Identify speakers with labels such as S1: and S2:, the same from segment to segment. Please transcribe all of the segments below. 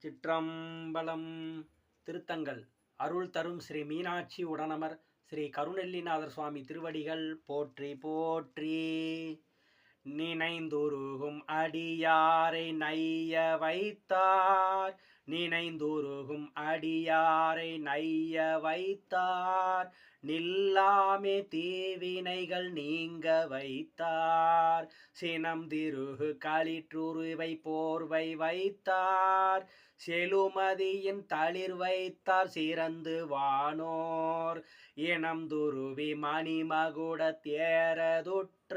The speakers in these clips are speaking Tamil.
S1: சிற்றம்பலம். திருத்தங்கள் அருள் தரும் ஸ்ரீ மீனாட்சி உடனமர் ஸ்ரீ கருணெல்லிநாதர் சுவாமி திருவடிகள் போற்றி போற்றி. நினைந்துருகும் அடியாரை நைய வைத்தார், நினைந்துருகும் அடியாரை நைய வைத்தார், நில்லாமே தீவினைகள் நீங்க வைத்தார், சினம் திருகு களிற்றுருவை போர்வை வைத்தார், செழுமதியின் தளிர் வைத்தார் சிறந்து வானோர், இனம் துருவி மணிமகுட தேரதுற்ற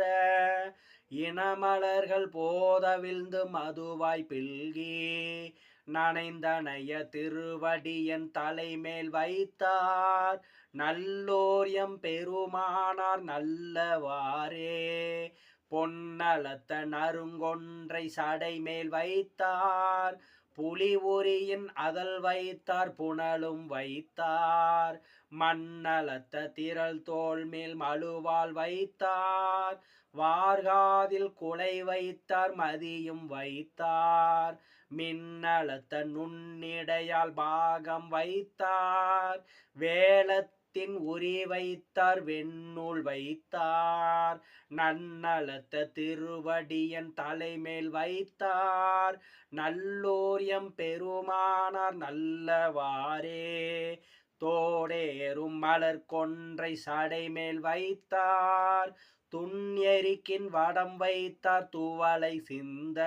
S1: இனமலர்கள் போதவிழ்ந்து மதுவாய் பில்கி, நனைந்தனைய திருவடியன் தலைமேல் வைத்தார், நல்லோர் எம் பெருமானார் நல்லவாறே, பொன்னலத்த நறுங்கொன்றை சடைமேல் வைத்தார், புலி உரியின் அதழ் வைத்தார் புனலும் வைத்தார், மண்ணலத்த திரள் தோள் மேல் மழுவால் வைத்தார், வார்காதில் குலை வைத்தார் மதியும் வைத்தார், மின்னலத்த நுண்ணிடையால் பாகம் வைத்தார், வேலத்தின் உரி வைத்தார் வெண்ணூல் வைத்தார், நன்னலத்த திருவடியன் தலைமேல் வைத்தார், நல்லோர் எம் பெருமானார் நல்லவாறே, தோடேறும் மலர் கொன்றை சடைமேல் வைத்தார், துண்எரிக்கின் வடம் வைத்தார் துவலை சிந்த,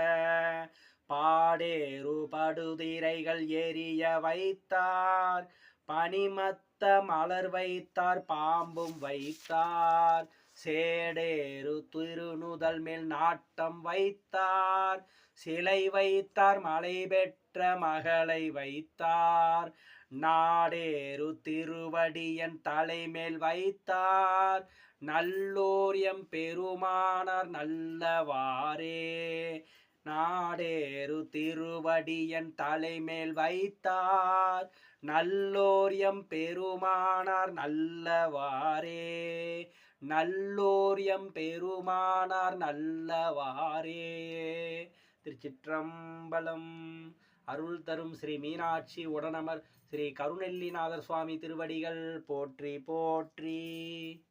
S1: பாடேறு படுதிரைகள் எரிய வைத்தார், பனிமத்த மலர் வைத்தார் பாம்பும் வைத்தார், சேடேறு திருநுதல் மேல் நாட்டம் வைத்தார், சிலை வைத்தார் மலை பெற்ற மகளை வைத்தார், நாடேறு திருவடியன் தலைமேல் வைத்தார், நல்லோர் எம் பெருமானார் நல்லவாறே, நாடேறு திருவடியன் தலைமேல் வைத்தார், நல்லோர் எம் பெருமானார் நல்லவாறே, நல்லோர் எம் பெருமானார் நல்லவாறே. திருச்சிற்றம்பலம். அருள் தரும் ஸ்ரீ மீனாட்சி உடனமர் ஸ்ரீ கருணெல்லிநாதர் சுவாமி திருவடிகள் போற்றி போற்றி.